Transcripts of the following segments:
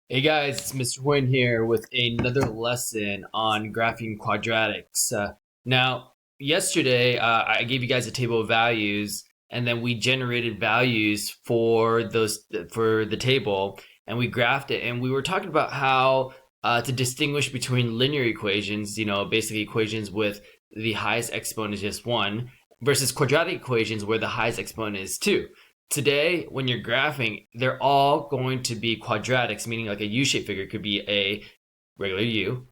Hey guys, it's Mr. Wynn here with another lesson on graphing quadratics. Now, yesterday I gave you guys a table of values, and then we generated values for the table, and we graphed it, and we were talking about how to distinguish between linear equations, basically equations with the highest exponent is just one, versus quadratic equations where the highest exponent is two. Today, when you're graphing, they're all going to be quadratics, meaning like a U-shaped figure could be a regular U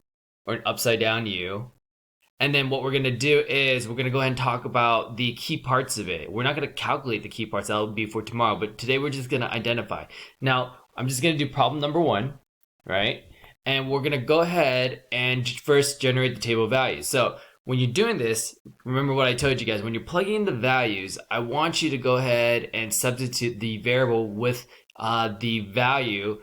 or an upside down U. And then what we're going to do is we're going to go ahead and talk about the key parts of it. We're not going to calculate the key parts. That'll be for tomorrow. But today we're just going to identify. Now, I'm just going to do problem number one, right? And we're going to go ahead and first generate the table of values. So when you're doing this, remember what I told you guys. When you're plugging in the values, I want you to go ahead and substitute the variable with the value,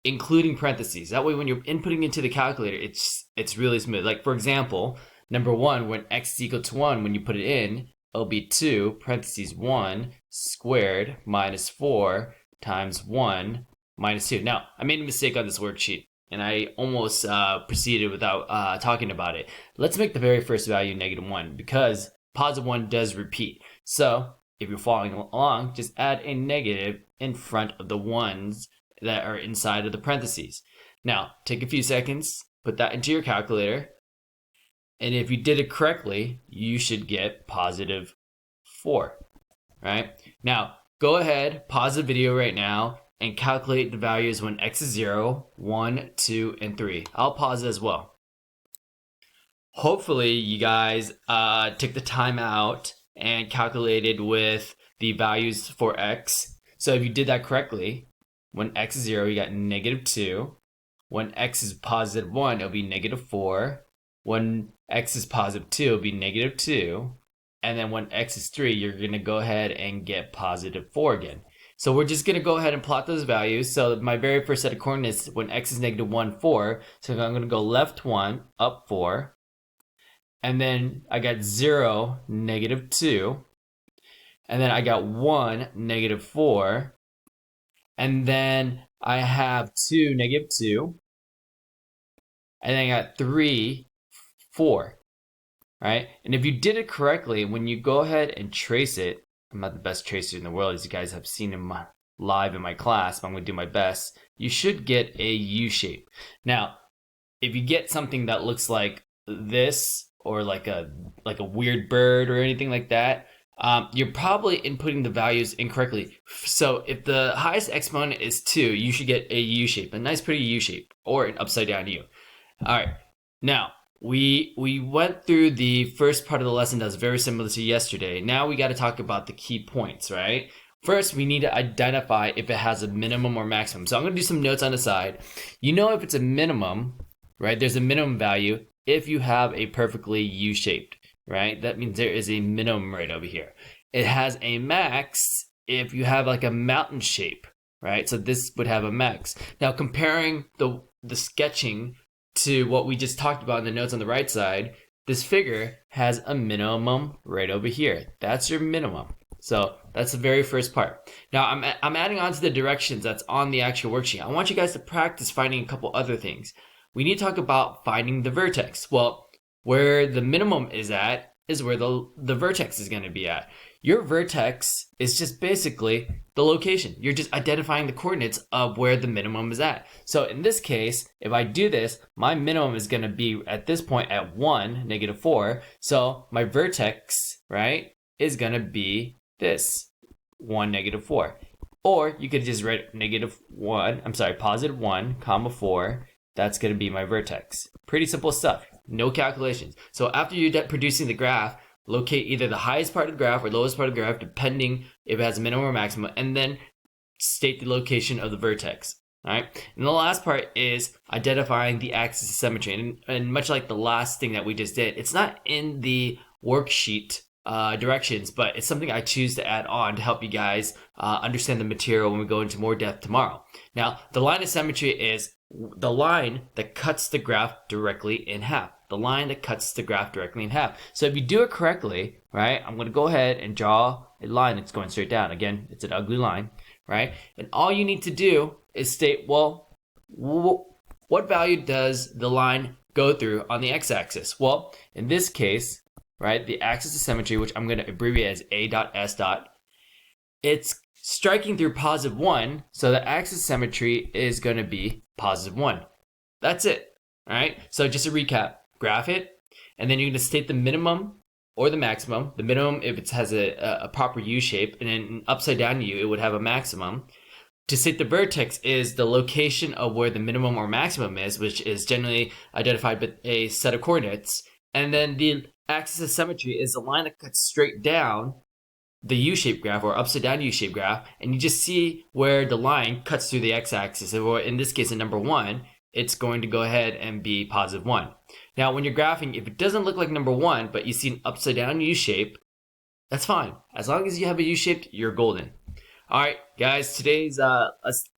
including parentheses. That way, when you're inputting into the calculator, it's really smooth. Like, for example, number one, when x is equal to 1, when you put it in, it'll be 2, parentheses 1, squared, minus 4, times 1, minus 2. Now, I made a mistake on this worksheet, and I almost proceeded without talking about it. Let's make the very first value -1 because positive 1 does repeat. So if you're following along, just add a negative in front of the ones that are inside of the parentheses. Now, take a few seconds, put that into your calculator, and if you did it correctly, you should get positive 4, right? Now, go ahead, pause the video right now, and calculate the values when x is 0, 1, 2, and 3. I'll pause as well. Hopefully, you guys took the time out and calculated with the values for x. So if you did that correctly, when x is 0, you got -2. When x is positive 1, it'll be -4. When x is positive 2, it'll be -2. And then when x is 3, you're going to go ahead and get positive 4 again. So we're just going to go ahead and plot those values. So my very first set of coordinates, when x is -1, 4. So I'm going to go left 1, up 4. And then I got 0, -2. And then I got 1, -4. And then I have 2, -2. And then I got 3, 4. Right? And if you did it correctly, when you go ahead and trace it, I'm not the best tracer in the world, as you guys have seen live in my class, but I'm going to do my best. You should get a U shape. Now, if you get something that looks like this, or like a weird bird or anything like that, you're probably inputting the values incorrectly. So if the highest exponent is 2, you should get a U shape, a nice pretty U shape, or an upside down U. All right, now we went through the first part of the lesson that was very similar to yesterday. Now we got to talk about the key points, right? First, we need to identify if it has a minimum or maximum. So I'm going to do some notes on the side. You know if it's a minimum, right? There's a minimum value if you have a perfectly U-shaped, right? That means there is a minimum right over here. It has a max if you have like a mountain shape, right? So this would have a max. Now comparing the sketching to what we just talked about in the notes on the right side, this figure has a minimum right over here. That's your minimum. So that's the very first part. Now I'm adding on to the directions that's on the actual worksheet. I want you guys to practice finding a couple other things. We need to talk about finding the vertex. Well, where the minimum is at is where the vertex is going to be at. Your vertex is just basically the location. You're just identifying the coordinates of where the minimum is at. So in this case, if I do this, my minimum is going to be at this point at 1, -4. So my vertex, right, is going to be this, 1, -4. Or you could just write positive 1, comma 4. That's going to be my vertex. Pretty simple stuff. No calculations. So after you're done producing the graph, locate either the highest part of the graph or lowest part of the graph, depending if it has a minimum or maximum, and then state the location of the vertex. All right. And the last part is identifying the axis of symmetry. And much like the last thing that we just did, it's not in the worksheet directions, but it's something I choose to add on to help you guys understand the material when we go into more depth tomorrow. Now, the line of symmetry is the line that cuts the graph directly in half. The line that cuts the graph directly in half. So if you do it correctly, right, I'm going to go ahead and draw a line that's going straight down. Again, it's an ugly line, right? And all you need to do is state, well, what value does the line go through on the x-axis? Well, in this case, right, the axis of symmetry, which I'm going to abbreviate as a dot s dot, it's striking through positive 1, so the axis of symmetry is going to be positive 1. That's it. All right, so just to recap, graph it, and then you're going to state the minimum or the maximum. The minimum if it has a proper U shape, and then an upside down U, it would have a maximum. To state the vertex is the location of where the minimum or maximum is, which is generally identified with a set of coordinates. And then the axis of symmetry is the line that cuts straight down the U-shaped graph or upside down U-shaped graph, and you just see where the line cuts through the x-axis. Or in this case, in number 1, it's going to go ahead and be positive 1. Now, when you're graphing, if it doesn't look like number 1, but you see an upside down U-shape, that's fine. As long as you have a U-shaped, you're golden. All right, guys, today's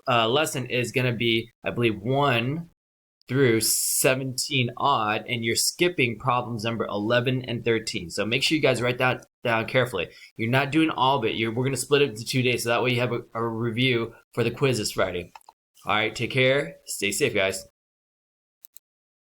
lesson is going to be, I believe, 1 through 17 odd, and you're skipping problems number 11 and 13. So make sure you guys write that down carefully. You're not doing all of it. We're going to split it into 2 days, so that way you have a review for the quiz this Friday. All right, take care. Stay safe, guys.